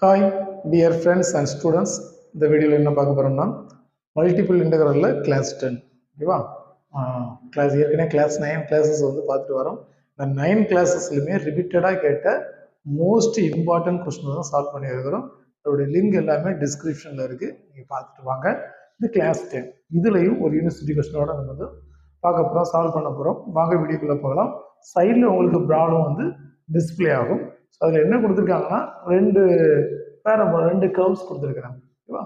Hi dear friends and students. இந்த வீடியோவில் என்ன பார்க்க போகிறோம்னா மல்டிபிள் இன்டெக்ரலில் கிளாஸ் 10 ஓகேவா. ஏற்கனவே கிளாஸ் 9 கிளாஸஸ் வந்து பார்த்துட்டு வரோம். இந்த 9 கிளாஸஸ்லையுமே ரிப்பீட்டடாக கேட்ட மோஸ்ட் இம்பார்ட்டன்ட் கொஸ்டின் தான் சால்வ் பண்ணியிருக்கிறோம். அதோடைய லிங்க் எல்லாமே டிஸ்கிரிப்ஷனில் இருக்குது, நீங்கள் பார்த்துட்டு வாங்க. இது கிளாஸ் 10. இதுலேயும் ஒரு யூனிவர்சிட்டி கொஸ்டினோட நம்ம வந்து பார்க்க போகிறோம், சால்வ் பண்ண போகிறோம். வாங்க வீடியோக்குள்ளே போகலாம். சைடில் உங்களுக்கு ப்ராப்ளம் வந்து டிஸ்பிளே ஆகும். ஸோ அதில் என்ன கொடுத்துருக்காங்கன்னா ரெண்டு கர்வ்ஸ் கொடுத்துருக்குறாங்க ஓகேவா.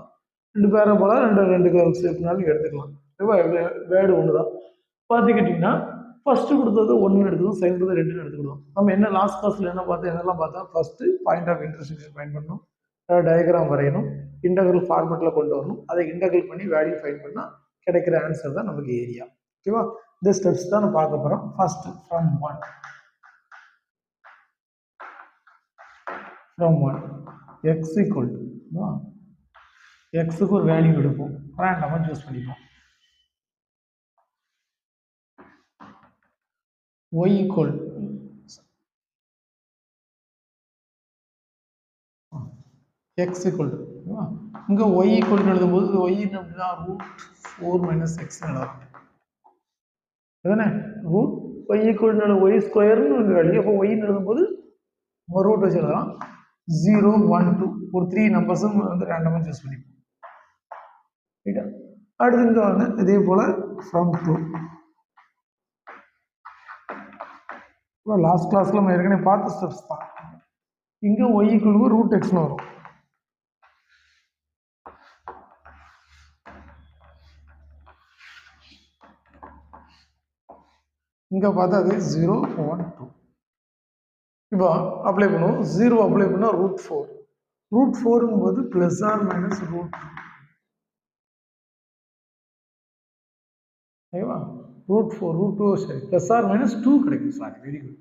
ரெண்டு பேரபோலா ரெண்டு கர்வ்ஸ் எப்படினாலும் எடுத்துக்கலாம் ஓகேவா. வேர்டு ஒன்று தான் பார்த்துக்கிட்டிங்கன்னா ஃபர்ஸ்ட் கொடுத்தது 1 எடுத்துக்கணும், செகண்ட் கொடுத்தது 2 எடுத்துக்கணும். நம்ம என்ன லாஸ்ட் கிளாஸில் என்னெல்லாம் பார்த்தா first point of intersection find பண்ணணும், டயக்ராம் வரையணும், இன்டெக்ரல் ஃபார்மேட்டில் கொண்டு வரணும், அதை இன்டெக்ரல் பண்ணி வேல்யூ ஃபைண்ட் பண்ணால் கிடைக்கிற ஆன்சர் தான் நமக்கு ஏரியா ஓகேவா. இந்த ஸ்டெப்ஸ் தான் நம்ம பார்க்க போகிறோம். First from 1 x equal to எக்ஸுக்கு ஒரு வேல்யூ எடுப்போம், ரேண்டமாக சூஸ் பண்ணிப்போம். y equal x equal to இங்கே y equal to எழுதும்போது y அப்படின்னா √4 - x எழுதலாம். அதுதானே root y equal to y ஸ்கொயர்னு ஒரு வேல்யூ. அப்போ y எழுதும்போது ஒரு ரூட் வச்சு எழுதலாம். 0, 1, 2 ஒரு 3 நம்பர்ஸும் வந்து ரேண்டமாக சூஸ் பண்ணிப்போம். ரைட்டா. அடுத்து இங்கே வந்து இதே போல் ஃப்ரம் 2. லாஸ்ட் கிளாஸில் நம்ம ஏற்கனவே பார்த்த ஸ்டெப்ஸ் தான். இங்கே y equal to √x வரும். இங்கே பார்த்தா அது 0, 1, 2. இப்போ அப்ளை பண்ணுவோம். 0 அப்ளை பண்ணால் √4. √4ங்கும் போது ப்ளஸ் ஆர் மைனஸ் √2 ஓகேவா. √4 √2 சரி ப்ளஸ் ஆர் மைனஸ் 2 கிடைக்கும். Sorry, very good.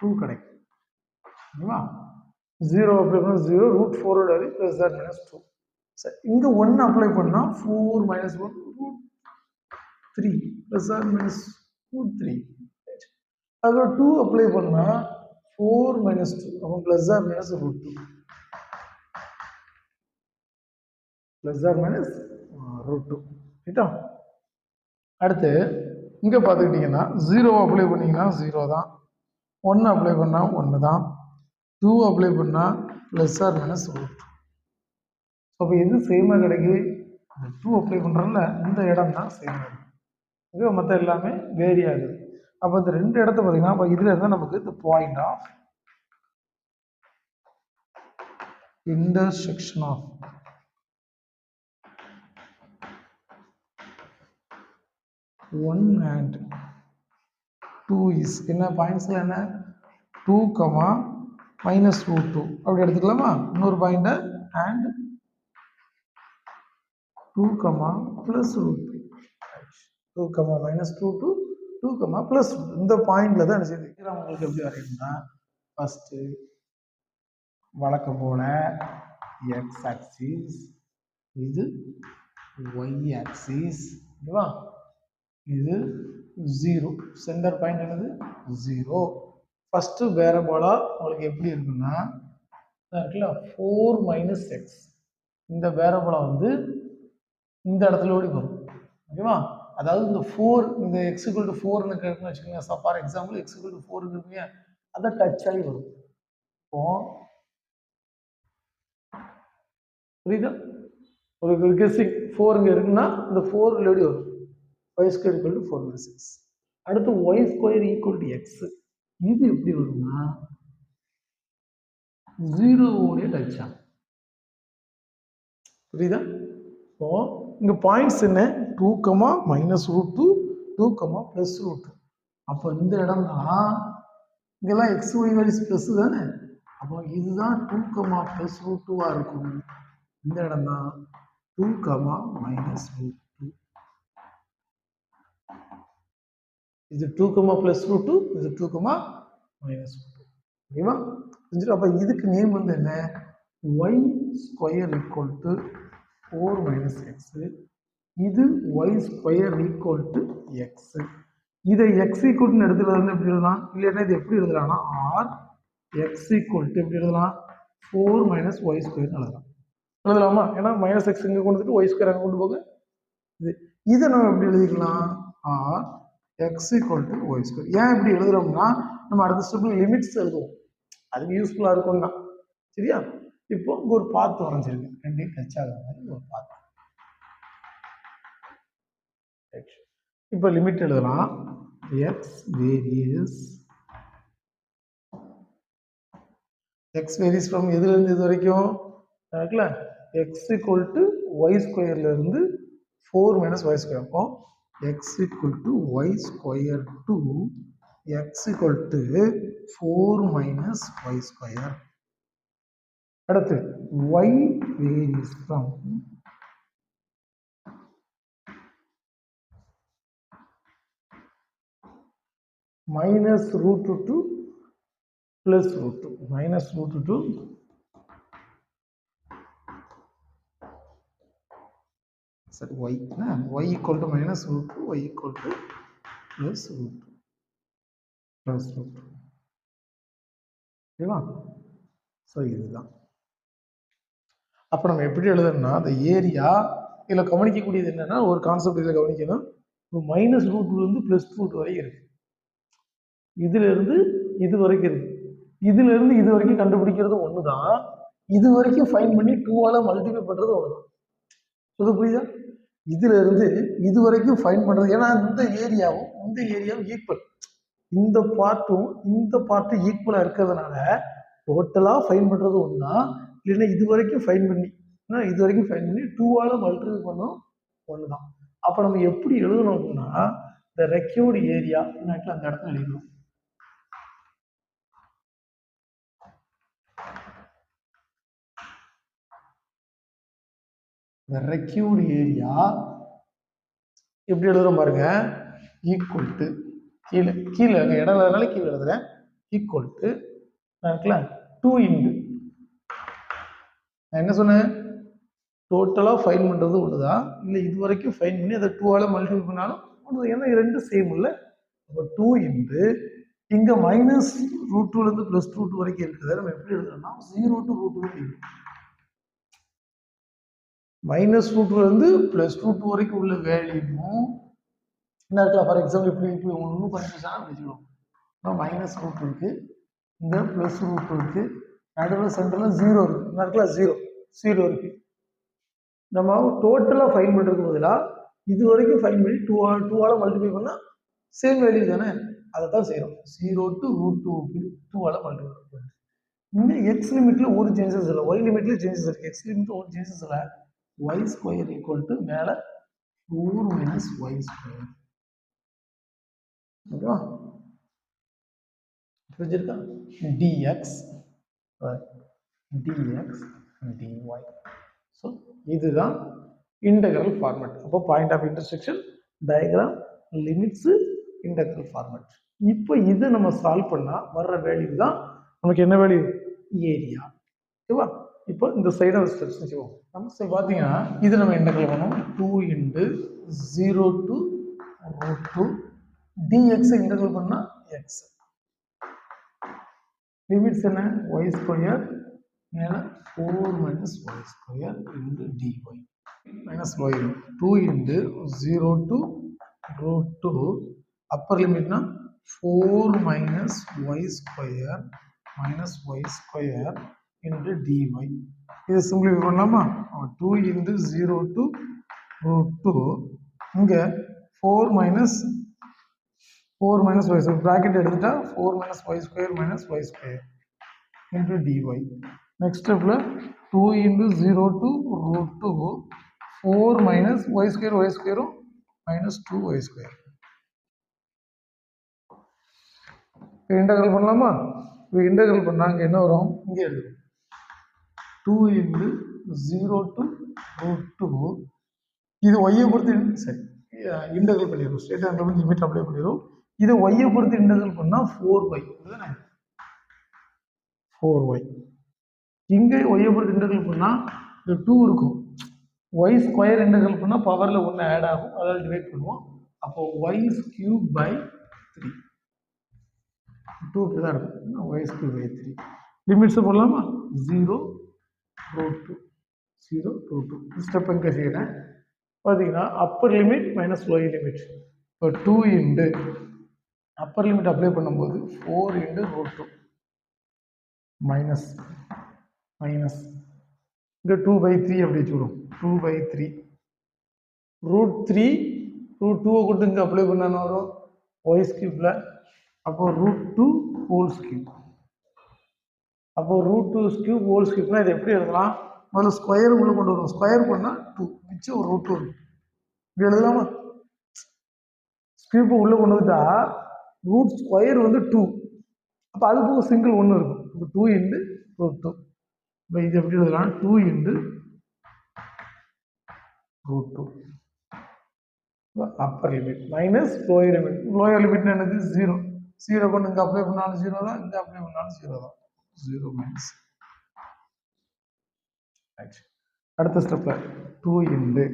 2 கிடைக்கும் ஓகேவா. 0 அப்ளை பண்ணால் 0, √4 வேல்யூ ப்ளஸ் ஆர் மைனஸ் 2. சரி, இங்கே 1 அப்ளை பண்ணால் 4 - 1 √3 ப்ளஸ் ஆர் மைனஸ் √3. அதுக்கு 2 அப்ளை பண்ணால் 4 - 2 அப்போ plus or minus √2 plus or minus √2 ரைட்டா. அடுத்து இங்கே பார்த்துக்கிட்டிங்கன்னா 0 அப்ளை பண்ணிங்கன்னா 0 தான், 1 அப்ளை பண்ணால் 1 தான், 2 அப்ளை பண்ணால் ப்ளஸ் ஆர் மைனஸ் √2. அப்போ எது சேமாக கிடைக்கு? 2 அப்ளை பண்ணுறோம்ல, இந்த இடம் தான் சேமாக இருக்கும். ஓகே, மற்ற எல்லாமே வேரி ஆகுது. அப்போ இந்த ரெண்டு இடத்த பார்த்தீங்கன்னா அப்போ இதில் இருந்தால் நமக்கு இந்த point of intersection of one and 2 is என்ன பாயிண்ட்ஸ்ல என்ன 2, minus √2 அப்படி எடுத்துக்கலாமா. இன்னொரு point and 2, plus √3 2, minus √2 2, plus இந்த பாயிண்ட்ல தான் என்ன உங்களுக்கு எப்படி வரையணும்னா ஃபர்ஸ்ட் வழக்கம் போல x ஆக்சிஸ், இது y ஆக்சிஸ் ஓகேவா. இது 0, சென்டர் பாயிண்ட் என்னது 0. ஃபர்ஸ்ட் பேரபோலா உங்களுக்கு எப்படி இருக்குன்னா 4 - x இந்த பேரபோலா வந்து இந்த இடத்துல ஓடி வரும் ஓகேவா. அதாவது இந்த 4 இந்த x equal to 4ன்னு இருக்குன்னு வச்சுக்கோங்க. For example x equal to 4 இருக்குங்க, அதை டச் ஆகி வரும். இப்போ புரியுதா? ஒரு கெஸ்ஸிங் 4 இங்கே இருக்குன்னா இந்த 4 எப்படி வரும், y square equal to 4 - 6. அடுத்து y square equal to x, இது எப்படி வரும்னா 0 ஓட டச் ஆகும். புரியுதா? இப்போ இங்க பாயிண்ட்ஸ் என்ன 2, minus √2 2, plus √2. அப்போ இந்த இடம் தான் இங்கெல்லாம் x y வேல்யூஸ் பிளஸ் தானே. அப்போ இதுதான் 2, plus √2 இருக்கும். இந்த இடம் தான் 2, minus √2. இது 2, plus √2, இது 2, minus √2 ஓகேவா. அப்போ இதுக்கு நேம் வந்து என்ன y square equal to 4 - x, இது y square equal to x. இதை x equal to எடுத்துக்கிறது வந்து எப்படி எழுதலாம், இல்லைன்னா இது எப்படி எழுதலாம்னா r x equal to எப்படி எழுதலாம் 4 மைனஸ் ஒய் ஸ்கொயர்னு எழுதலாம். எழுதலாமா? ஏன்னா மைனஸ் எக்ஸ் இங்கே கொண்டு வந்துட்டு ஒய் ஸ்கொயர் அங்கே கொண்டு போக இதை நம்ம எப்படி எழுதிக்கலாம்? Or x equal to Y square. ஏன் இப்படி எழுதுறோம்னா நம்ம அடுத்த ஸ்டெப்ல லிமிட்ஸ் எழுதுவோம், அதுக்கு யூஸ்ஃபுல்லாக இருக்கும் தான். சரியா? இப்போ இங்கே ஒரு பாத்து வரைஞ்சிருக்கு, ரெண்டையும் டச் ஆகிற மாதிரி ஒரு பாத்து. இப்போ லிமிட் எழுதலாம். எக்ஸ் வேரியஸ் ஃப்ரம் எதுலேருந்து இது வரைக்கும் இருக்குல்ல, எக்ஸ் ஈக்குவல் டு ஒய் ஸ்கொயர்லேருந்து 4 மைனஸ் ஒய் ஸ்கொயர். அப்போ X equal to Y square to X equal to 4 minus Y square. அடுத்து y varies from minus root 2 to plus root 2. Minus root 2 to sorry y y equal to minus root 2, y equal to plus root 2 plus root 2. ஓகேவா? So இதுதான். அப்போ நம்ம எப்படி எழுதணும்னா, அந்த area இதில் கவனிக்கக்கூடியது என்னன்னா, ஒரு கான்செப்ட் இதில் கவனிக்கணும். மைனஸ் ரூட்லேருந்து பிளஸ் ரூட் வரைக்கும் இருக்கு, இதுல இருந்து இது வரைக்கும் இருக்கு. இதுல இருந்து இது வரைக்கும் கண்டுபிடிக்கிறது ஒண்ணுதான், இது வரைக்கும் ஃபைன் பண்ணி 2ஆல மல்டிப்ளை பண்றது ஒண்ணுதான். அது புரியுதா? இதுல இருந்து இது வரைக்கும் ஃபைன் பண்றது, ஏன்னா இந்த ஏரியாவும் ஈக்குவல், இந்த பார்ட்டும் ஈக்குவலா இருக்கிறதுனால டோட்டலா ஃபைன் பண்றது ஒண்ணுதான். இல்லைன்னா இது வரைக்கும் ஃபைன் பண்ணி 2ஆல மல்டிப்ளை பண்ணோம் ஒண்ணுதான். அப்ப நம்ம எப்படி எழுதணும் அப்படின்னா, இந்த ரெக்யூர்டு ஏரியா அந்த இடத்துல எழுதணும். the required area எப்படி எழுதுறோம் பாருங்க, ஈக்குவல் டு கீழே இடம் இல்லாதனால கீழே எழுதுறேன், ஈக்குவல் டு 2 இன்டு நான் என்ன சொன்னேன், டோட்டலா ஃபைன் பண்றது ஒண்ணுதான், இல்லை இது வரைக்கும் ஃபைன் பண்ணி அதை 2ஆல மல்டிப்ளை பண்ணாலும் ஒன்று, ஏன்னா ரெண்டு சேம் இல்லை. அப்போ 2 இன்டு இங்க மைனஸ் ரூட் 2ல இருந்து பிளஸ் ரூட் 2 வரைக்கும் இருக்குது, நம்ம எப்படி எழுதுறோம்னா 0 டு ரூட் 2 மைனஸ் ரூட் 2ல இருந்து பிளஸ் ரூட் 2 வரைக்கும் உள்ள வேல்யூவும் என்ன இருக்கலாம். ஃபார் எக்ஸாம்பிள் இப்படி ஒன்றும் கன்ஃபியூஷனாக வச்சுக்கணும். மைனஸ் ரூட் இருக்கு, இங்கே பிளஸ் ரூட் இருக்கு, நடுவில் சென்டரில் 0 இருக்கு, என்ன இருக்கலாம் 0 இருக்கு. நம்ம டோட்டலாக ஃபைன் பண்ணுறதுக்கு பதிலாக இது வரைக்கும் ஃபைன் பண்ணி 2ஆல மல்டிப்ளை பண்ணால் சேம் வேல்யூ தானே, அதை தான் செய்கிறோம். 0 டு ரூட் 2க்கு 2ஆல மல்டிப்ளை பண்ணுறோம். இந்த எக்ஸ் லிமிட்ல ஒரு சேஞ்சஸ் இல்லை, ஒய் லிமிட்ல சேஞ்சஸ் இருக்கு, எக்ஸ் லிமிட்ல ஒரு சேஞ்சஸ் இல்லை. y ஸ்கொயர் ஈக்குவல் டு மேலே 4 மைனஸ் ஒய் ஸ்கொயர். ஓகேவா? புரிஞ்சிருக்கா? dx dy. ஸோ இதுதான் இன்டெக்ரல் ஃபார்மேட். அப்போ point of intersection, diagram, limits, integral format. இப்போ இதை நம்ம சால்வ் பண்ணா வர்ற வேல்யூ தான் நமக்கு என்ன வேல்யூ, ஏரியா. ஓகேவா? இப்போ இந்த சைடு ஒரு ஸ்டெப்ஸ் வச்சுக்கோம். நம்ம பார்த்தீங்கன்னா இது நம்ம இன்டெக்ரல் பண்ணோம், 2 into 0 to root 2 dx integral பண்ணா x. லிமிட்ஸ் என்ன, y ஸ்கொயர் மேல 4 minus Y square into dy minus y. 2 into 0 to root 2 upper லிமிட்னா 4 minus Y square minus Y square into dy. இது சிம்பிளிஃபை பண்ணலாமா? 2 into 0 to root 2, இங்க 4 minus y square, bracket எடுத்துட்டா 4 minus y square minus y square into dy. next stepல 2 into 0 to root 2, 4 minus y square minus 2y square. Integral பண்ணலாமா? Integral பண்ணா அங்க என்ன வரும், இங்க எழுதும் 2 into 0 to root 2. இது y பொறுத்து சரி இன்டெகிரல் பண்ணிடுறோம், ஸ்ட்ரெயிட் ஆங்கிள் லிமிட் அப்ளை பண்ணிடுறோம். இது y பொறுத்து இன்டெகிரல் பண்ணா 4y இதுதானே, 4y. இங்க y பொறுத்து இன்டெகிரல் பண்ணா இந்த 2 இருக்கும், y ஸ்கொயர் இன்டெகிரல் பண்ணா பவர்ல 1 ஆட் ஆகும், அதால டிவைட் பண்ணுவோம். அப்போ y cube by 3, 2 தான் இருக்கும், y cube by 3. லிமிட்ஸ் போடலாமா? 0 root 2 0 root 2 ஸ்டெப் எங்கே செய்கிறேன் பார்த்தீங்கன்னா Appar limit minus lower limit இப்போ 2 இன்டு அப்பர் லிமிட் அப்ளை பண்ணும்போது 4 இன்டு ரூட் 2 மைனஸ் மைனஸ் இங்கே 2/3 அப்படி வச்சுக்கிறோம் 2/3 ரூட் 3 ரூட் 2 கொண்டு இங்கே அப்ளை பண்ணான்னு வரும் ஒய் ஸ்கியூப்ல அப்போ ரூட் 2 ஹோல் ஸ்கியூப் அப்போ ரூட் 2 ஸ்கியூப் ஹோல் ஸ்கியூப்னா இது எப்படி எழுதலாம் முதல்ல ஸ்கொயர் உள்ள கொண்டு வரும் ஸ்கொயர் பண்ணால் 2 மிச்சம் ஒரு ரூட் 2 இப்படி எழுதலாமா ஸ்கியூப் உள்ள கொண்டு வந்துட்டா ரூட் ஸ்கொயர் வந்து 2 அப்போ அது போக சிங்கிள் ஒன்று இருக்கும் இப்போ 2 இன்டு ரூட் 2 இப்போ இது எப்படி எழுதலாம் 2 into root 2 upper limit minus lower limit என்னது 0 0 கொண்டு இங்கே அப்ளை பண்ணாலும் 0 தான் இங்கே அப்ளை பண்ணாலும் 0 தான் 0 மைனஸ் அடுத்த ஸ்டெப்ல 2 இன்டு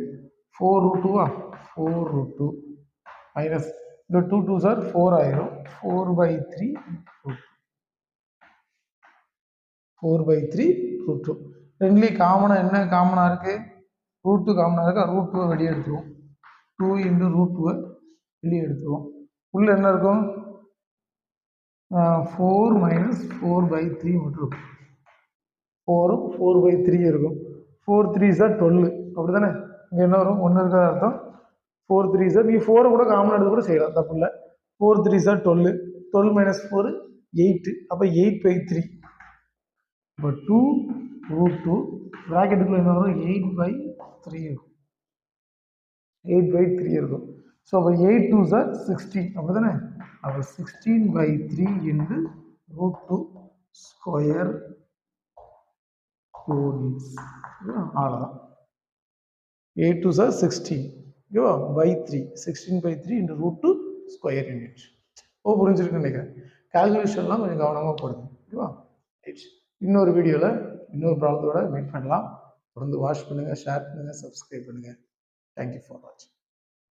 4 ரூட் 2 4 ரூட் 2 மைனஸ் இந்த 2 2s are 4 ஆயிரும் 4/3 4/3 ரூட் 2 ரெண்டுலேயும் காமனாக என்ன காமனாக இருக்கு ரூட் 2 காமனாக இருக்கா ரூட் 2 வெளியே எடுத்துருவோம் 2 இன்டு ரூட் 2 வெளியே எடுத்துருவோம் உள்ள என்ன இருக்கும் 4 மைனஸ் 4/3 மட்டும் இருக்கும் 4 4/3 இருக்கும் 4 3s are 12 அப்படி தானே இங்கே என்ன வரும் ஒன்று இருக்கிற அர்த்தம் 4 3s are நீ 4 கூட காமன் எடுத்து கூட செய்யலாம் தப்பு இல்லை 4 3s are 12 12 மைனஸ் 4 8 அப்போ 8/3 இப்போ 2 ரூட் 2 ப்ராக்கெட்டுக்குள்ள என்ன வரும் 8/3 இருக்கும் 8/3 இருக்கும் ஸோ அப்போ 8 2s are 16 அப்படி தானே அப்போ 16/3 இன்டு ரூட் 2 ஸ்கொயர் அவ்வளோதான் 8 2s are 16 ஓகேவா by 3 16/3 into root 2 square unit புரிஞ்சிருக்குன்னு நினைக்கிறேன் கால்குலேஷன்லாம் கொஞ்சம் கவனமாக போடுது ஓகேவா இன்னொரு வீடியோவில் இன்னொரு ப்ராப்ளத்தோட மீட் பண்ணலாம் தொடர்ந்து வாட்ச் பண்ணுங்கள் ஷேர் பண்ணுங்கள் சப்ஸ்கிரைப் பண்ணுங்கள் தேங்க்யூ ஃபார் வாட்சிங்